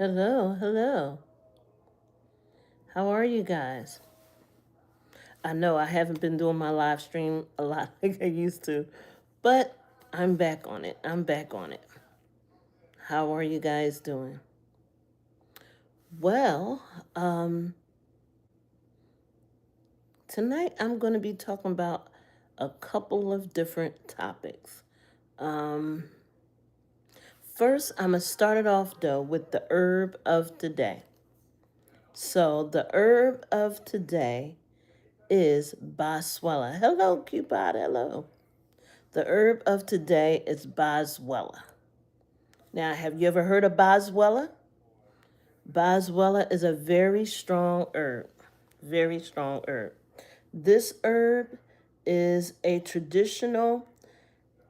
Hello, hello. How are you guys? I know I haven't been doing my live stream a lot like I used to, but I'm back on it. I'm back on it. How are you guys doing? Well, um, tonight I'm going to be talking about a couple of different topics. Um, First, I'm going to start it off though with the herb of today. So, the herb of today is Boswella. Hello, Cupid. Hello. The herb of today is Boswella. Now, have you ever heard of Boswella? Boswella is a very strong herb. Very strong herb. This herb is a traditional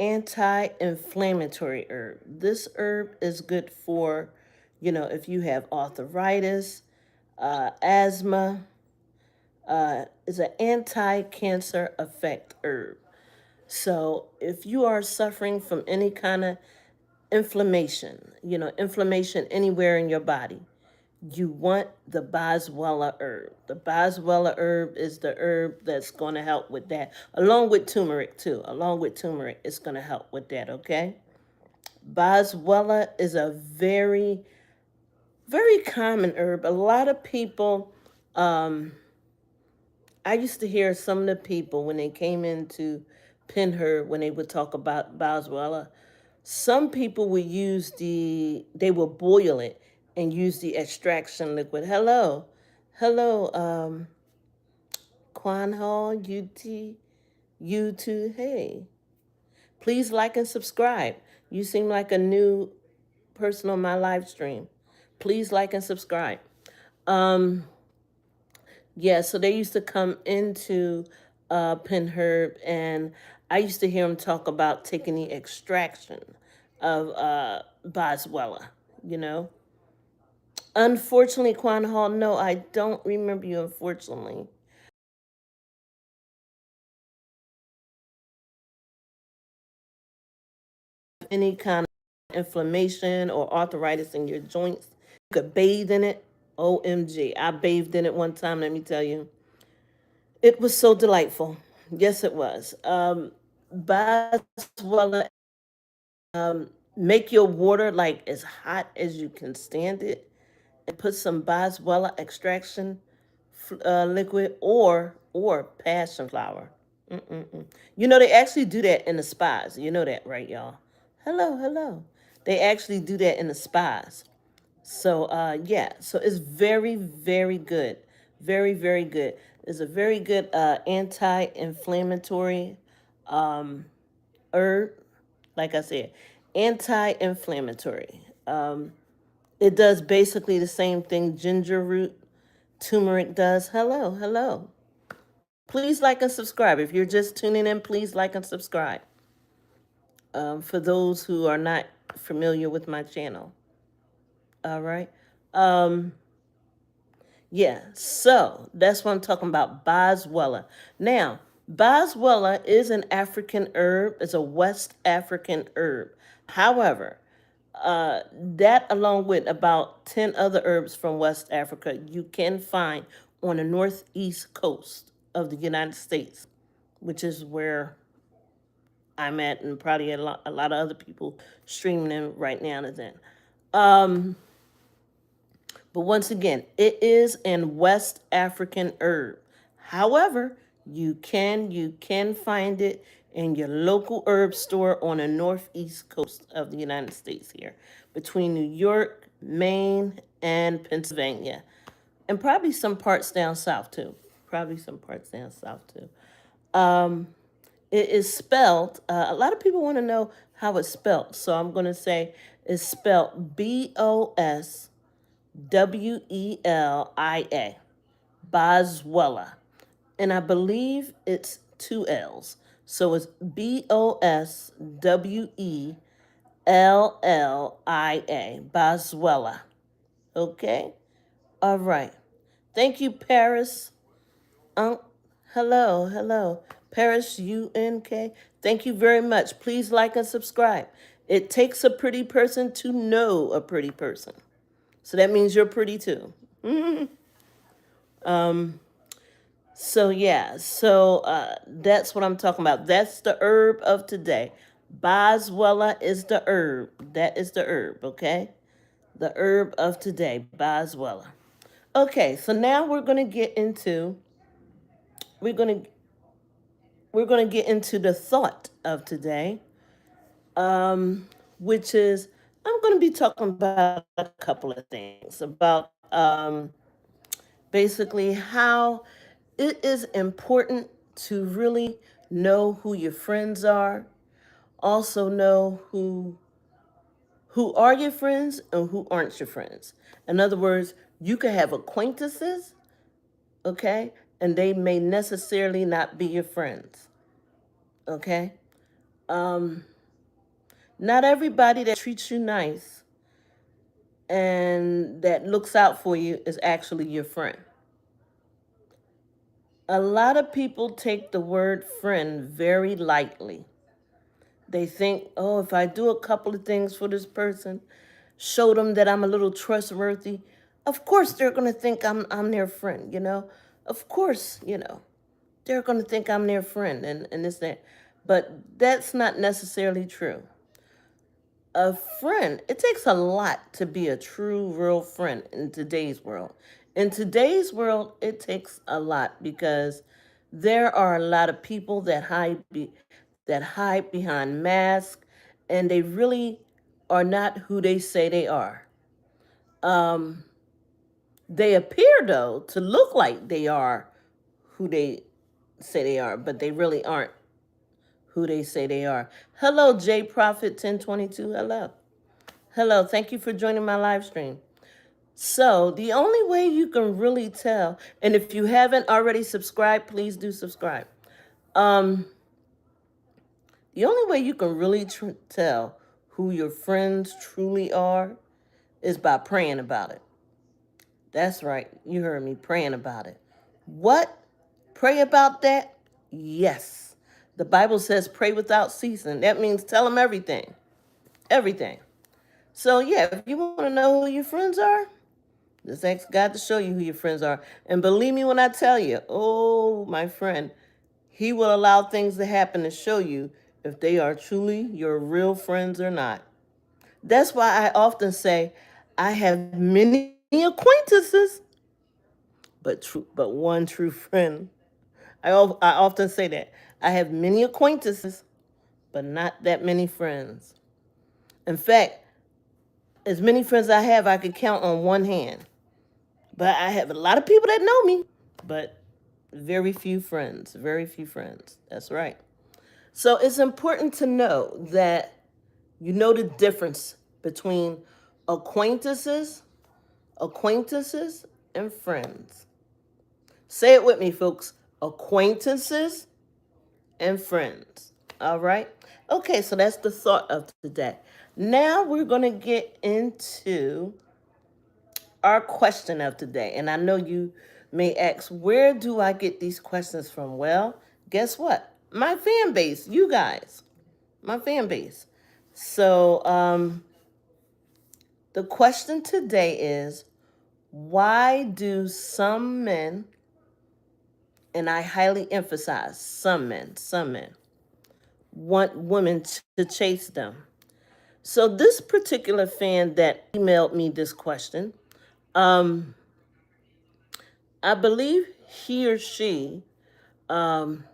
anti inflammatory herb. This herb is good for, if you have arthritis, asthma. It's an anti cancer effect herb. So, if you are suffering from any kind of inflammation anywhere in your body, you want the Boswella herb. The Boswella herb is the herb that's going to help with that, along with turmeric, too. Along with turmeric, it's going to help with that, okay? Boswella is a very, very common herb. A lot of people, um, I used to hear some of the people when they came into Pinher, when they would talk about Boswella, some people would they will boil it and use the extraction liquid. Hello, Quan Hall, you too. Hey, please like and subscribe. You seem like a new person on my live stream. Please like and subscribe. Um, yeah, so they used to come into Penherb, and I used to hear them talk about taking the extraction of Boswella, you know. Unfortunately, Quan Hall, no, I don't remember you, unfortunately. Any kind of inflammation or arthritis in your joints, you could bathe in it. OMG. I bathed in it one time, let me tell you. It was so delightful. Yes, it was. Boswella, make your water like as hot as you can stand it, and put some Boswella extraction liquid or passion flower. Mm-mm-mm. They actually do that in the spas. You know that, right, y'all? Hello, hello. They actually do that in the spas. So yeah, so it's very, very good. Very, very good. It's a very good anti-inflammatory herb. Like I said, anti-inflammatory. It does basically the same thing ginger root turmeric does. Hello, hello. Please like and subscribe. If you're just tuning in, please like and subscribe. For those who are not familiar with my channel. All right. Um, yeah, so that's what I'm talking about, Boswella. Now, Boswella is an African herb, it's a West African herb. However, that along with about 10 other herbs from West Africa, you can find on the northeast coast of the United States, which is where I'm at, and probably a lot of other people streaming in right now and then. Um, but once again, it is an West African herb. However, you can find it in your local herb store on the northeast coast of the United States here, between New York, Maine, and Pennsylvania, and probably some parts down south too. Probably some parts down south too. Um, it is spelled. A lot of people want to know how it's spelled, so I'm going to say it's spelled Boswellia, Boswella. And I believe it's two L's. So it's Boswellia, Boswella. Okay? All right. Thank you, Paris. Um, hello, hello. Paris UNK. Thank you very much. Please like and subscribe. It takes a pretty person to know a pretty person. So that means you're pretty too. So yeah, that's what I'm talking about. That's the herb of today. Boswella is the herb. That is the herb, okay? The herb of today, Boswella. Okay, so now we're gonna we're gonna get into the thought of today, um, which is I'm gonna be talking about a couple of things about basically how it is important to really know who your friends are, also know who are your friends and who aren't your friends. In other words, you can have acquaintances, okay, and they may necessarily not be your friends, okay? Um, Not everybody that treats you nice and that looks out for you is actually your friend. A lot of people take the word friend very lightly. They think, oh, if I do a couple of things for this person, show them that I'm a little trustworthy, of course they're going to think I'm their friend, you know? Of course, they're going to think I'm their friend and this, that. But that's not necessarily true. A friend, it takes a lot to be a true, real friend in today's world. In today's world, it takes a lot because there are a lot of people that hide behind masks, and they really are not who they say they are. Um, they appear though to look like they are who they say they are, but they really aren't who they say they are. Hello, J Prophet 1022. Hello. Hello, thank you for joining my live stream. So, the only way you can really tell, and if you haven't already subscribed, please do subscribe. Um, the only way you can really tell who your friends truly are is by praying about it. That's right, you heard me, praying about it. What? Pray about that? Yes. The Bible says pray without ceasing. That means tell them everything. Everything. So, yeah, if you want to know who your friends are, just ask God to show you who your friends are. And believe me when I tell you, oh, my friend, He will allow things to happen to show you if they are truly your real friends or not. That's why I often say I have many acquaintances, but one true friend. I often say that. I have many acquaintances, but not that many friends. In fact, as many friends I have, I could count on one hand. But I have a lot of people that know me, but very few friends. Very few friends. That's right. So it's important to know that you know the difference between acquaintances, acquaintances, and friends. Say it with me, folks. Acquaintances and friends. All right? Okay, so that's the thought of today. Now we're going to get into our question of today. And I know you may ask, where do I get these questions from? Well, guess what? My fan base, you guys, my fan base. So the question today is, why do some men, and I highly emphasize some men, want women to chase them? So this particular fan that emailed me this question, um, I believe he or she, um,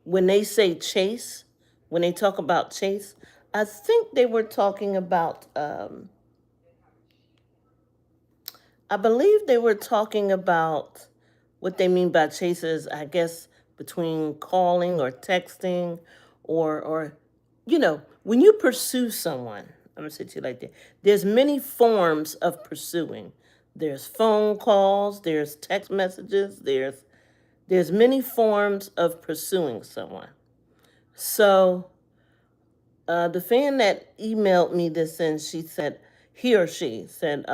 when they say chase, when they talk about chase, I think they were talking about, I believe they were talking about what they mean by chase is, I guess, between calling or texting or when you pursue someone, I'm going to say to you like that, there's many forms of pursuing. There's phone calls, there's text messages, there's many forms of pursuing someone. So the fan that emailed me this in, she said, he or she said,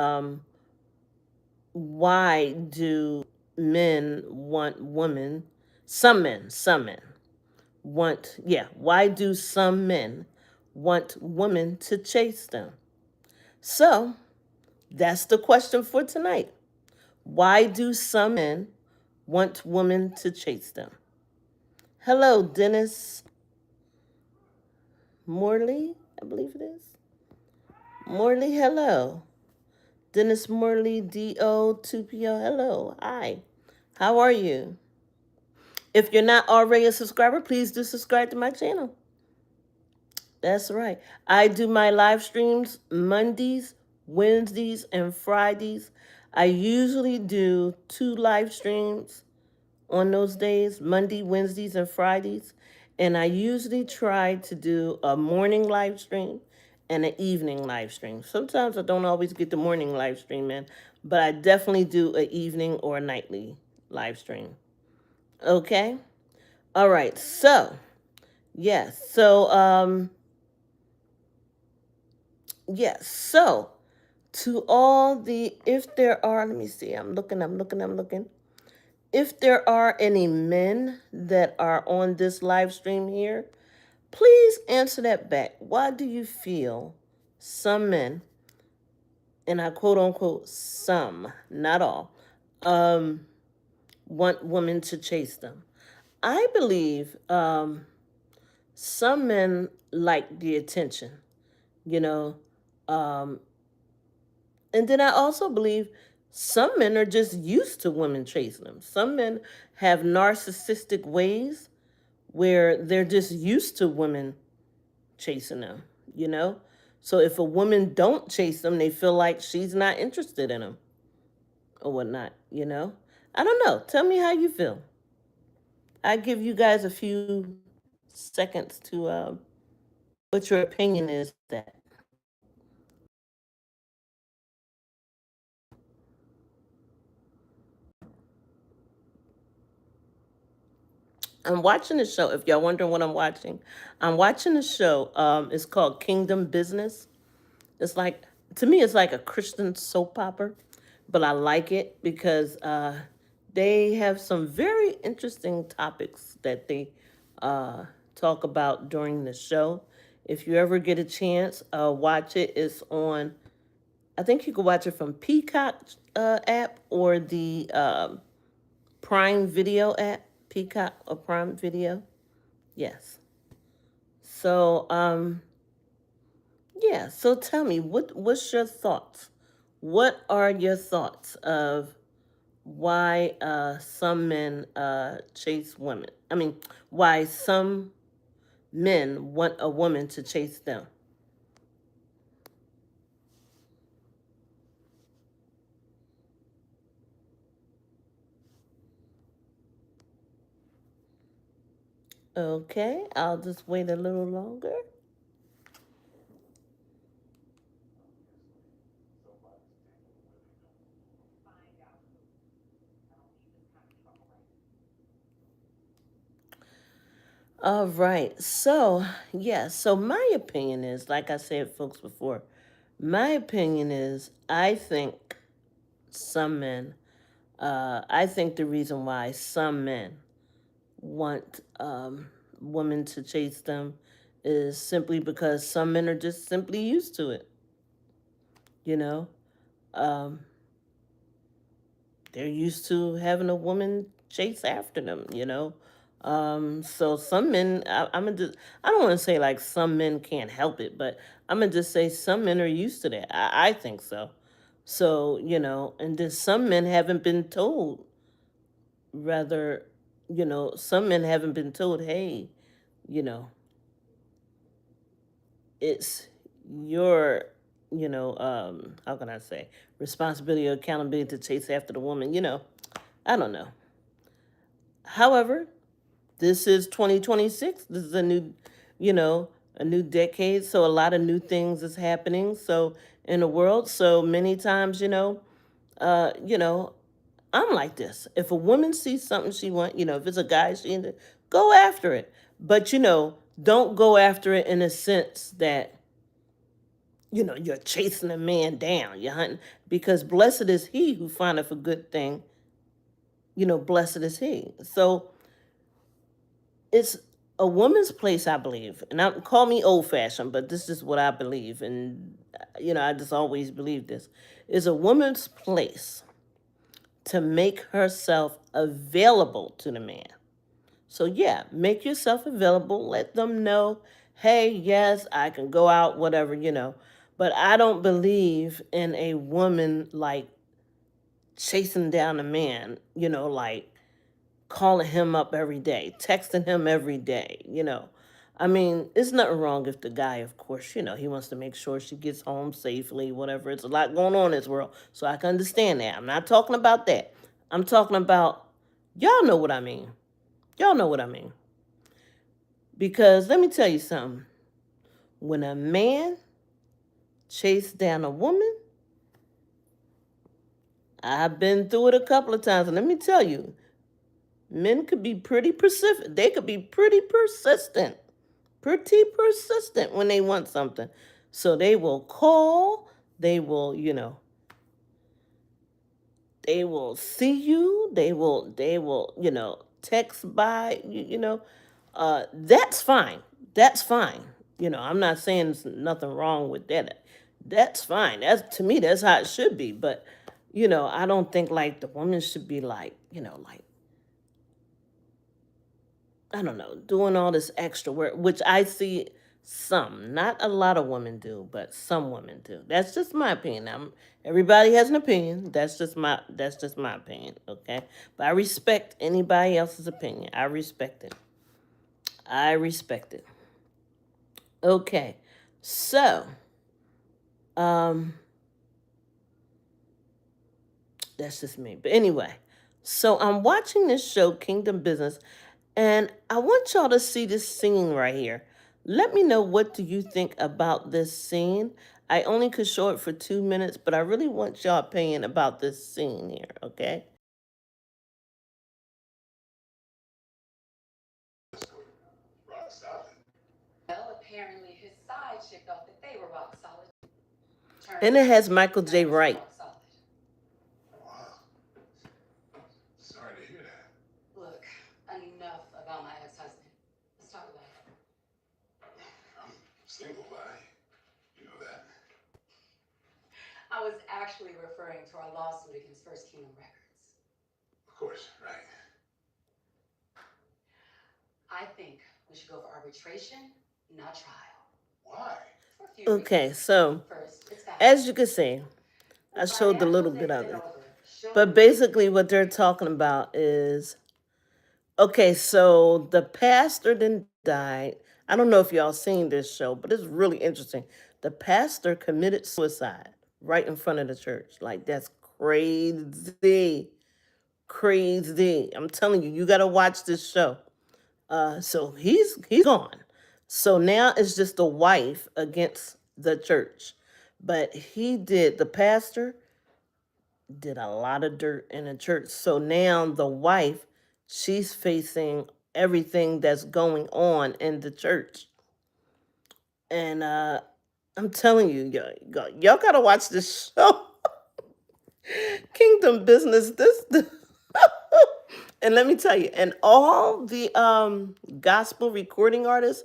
why do men want women? Some men why do some men want women to chase them? So That's the question for tonight. Why do some men want women to chase them? Hello, Dennis Morley, I believe it is. Morley, hello. Dennis Morley, DO2PO, hello. Hi. How are you? If you're not already a subscriber, please do subscribe to my channel. That's right. I do my live streams Mondays, Wednesdays, and Fridays. I usually do 2 live streams on those days, Monday, Wednesdays, and Fridays. And I usually try to do a morning live stream and an evening live stream. Sometimes I don't always get the morning live stream in, but I definitely do an evening or a nightly live stream. Okay? All right. So, yes. Yes. So, to all the, if there are, let me see, I'm looking. If there are any men that are on this live stream here, please answer that back. Why do you feel some men, and I quote unquote some, not all, want women to chase them? I believe some men like the attention, you know, um, and then I also believe some men are just used to women chasing them. Some men have narcissistic ways where they're just used to women chasing them, you know? So if a woman don't chase them, they feel like she's not interested in them or whatnot, you know? I don't know. Tell me how you feel. I give you guys a few seconds to what your opinion is that. I'm watching a show. If y'all wondering what I'm watching a show. It's called Kingdom Business. It's like, to me, it's like a Christian soap opera, but I like it because they have some very interesting topics that they uh, talk about during the show. If you ever get a chance, watch it. It's on, I think you can watch it from Peacock app or the Prime Video app, Peacock or Prime Video. Yes. So, yeah, so tell me, what's your thoughts? What are your thoughts of why some men chase women? I mean, why some men want a woman to chase them? Okay, I'll just wait a little longer. All right. So, yeah, so my opinion is, like I said, folks, before, my opinion is I think some men, I think the reason why some men want women to chase them is simply because some men are just simply used to it. You know, um, they're used to having a woman chase after them. So some men, I'm gonna just, I don't want to say like some men can't help it, but I'm gonna just say some men are used to that. I think so. So and then some men haven't been told. Rather, some men haven't been told, hey, you know, it's your how can I say, responsibility or accountability to chase after the woman. I don't know. However, this is 2026. This is a new, a new decade, so a lot of new things is happening, so in the world. So many times, uh you know I'm like this. If a woman sees something she wants, if it's a guy she into, go after it. But don't go after it in a sense that you're chasing a man down, you're hunting, because blessed is he who findeth a good thing, blessed is he. So it's A woman's place, I believe, and call me old fashioned, but this is what I believe, and I just always believe this, is a woman's place to make herself available to the man. So yeah, make yourself available. Let them know, hey, yes, I can go out, whatever. But I don't believe in a woman like chasing down a man, like calling him up every day, texting him every day. I mean, it's nothing wrong if the guy, of course, he wants to make sure she gets home safely, whatever. It's a lot going on in this world. So I can understand that. I'm not talking about that. I'm talking about, y'all know what I mean. Y'all know what I mean. Because let me tell you something. When a man chases down a woman, I've been through it a couple of times. And let me tell you, men could be pretty persistent. They could be pretty persistent when they want something. So they will call, they will, they will see you, they will text by, that's fine. That's fine. I'm not saying there's nothing wrong with that. That's fine. That's, to me, that's how it should be. But, I don't think like the woman should be like, like, I don't know, doing all this extra work, which I see some, not a lot of women do, but some women do. That's just my opinion. Everybody has an opinion. That's just my opinion, okay? But I respect anybody else's opinion. I respect it. I respect it. Okay. So, um that's just me. But anyway, so I'm watching this show, Kingdom Business, and I want y'all to see this scene right here. Let me know, what do you think about this scene? I only could show it for 2 minutes, but I really want y'all opinion about this scene here, okay? And it has Michael J. Wright. Okay, so as you can see, I showed a little bit of it. But basically, what they're talking about is, okay, so the pastor then died. I don't know if y'all seen this show, but it's really interesting. The pastor committed suicide right in front of the church. Like, that's crazy. Crazy. I'm telling you, you gotta watch this show. So he's gone. So now it's just the wife against the church. But the pastor did a lot of dirt in the church. So now the wife, she's facing everything that's going on in the church. And I'm telling you, y'all gotta watch this show. Kingdom Business. And let me tell you, and all the gospel recording artists,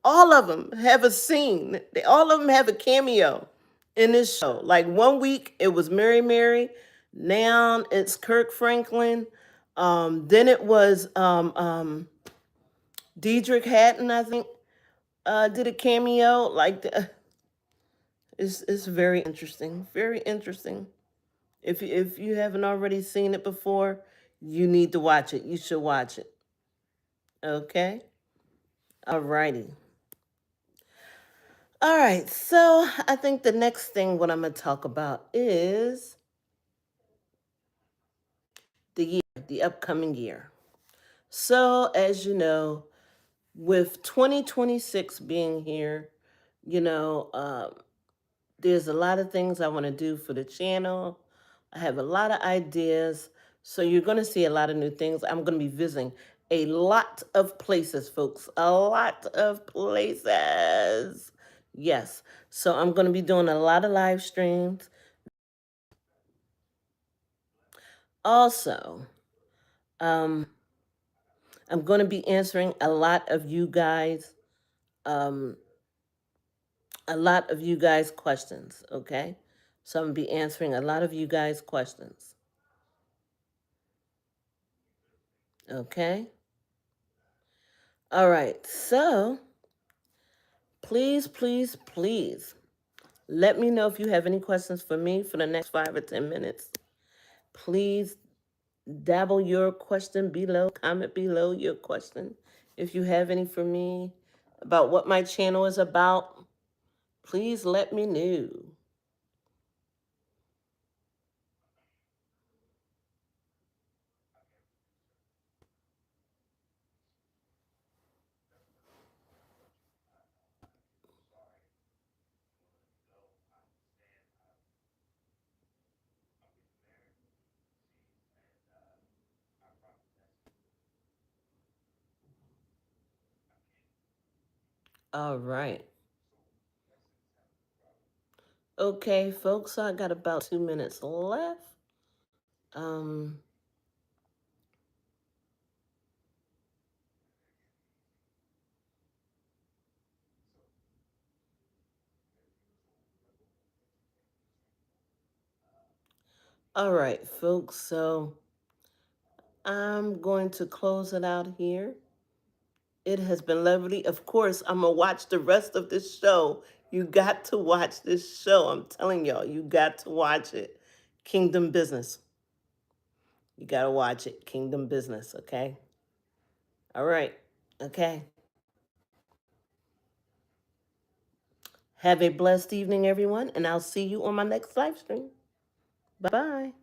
all of them have a scene. All of them have a cameo in this show. Like, one week it was Mary Mary, now it's Kirk Franklin. Then it was Diedrich Hatton, I think, did a cameo. Like, it's very interesting, very interesting. If you haven't already seen it before, you need to watch it. You should watch it. Okay. Alrighty. All right. So I think the next thing what I'm gonna talk about is the year, the upcoming year. So as you know, with 2026 being here, you know, there's a lot of things I want to do for the channel. I have a lot of ideas. So you're going to see a lot of new things. I'm going to be visiting a lot of places, folks. A lot of places. Yes. So I'm going to be doing a lot of live streams. Also, um, I'm going to be answering um, a lot of you guys' questions, okay? So I'm going to be answering a lot of you guys' questions, okay? All right, so please, please, please let me know if you have any questions for me for the next 5 or 10 minutes. Please dabble your question below, comment below your question. If you have any for me about what my channel is about, please let me know. All right. Okay, folks, I got about 2 minutes left. Um, all right, folks, so I'm going to close it out here. It has been lovely. Of course, I'm going to watch the rest of this show. You got to watch this show. I'm telling y'all, you got to watch it. Kingdom Business. You got to watch it. Kingdom Business, okay? All right. Okay. Have a blessed evening, everyone, and I'll see you on my next live stream. Bye-bye.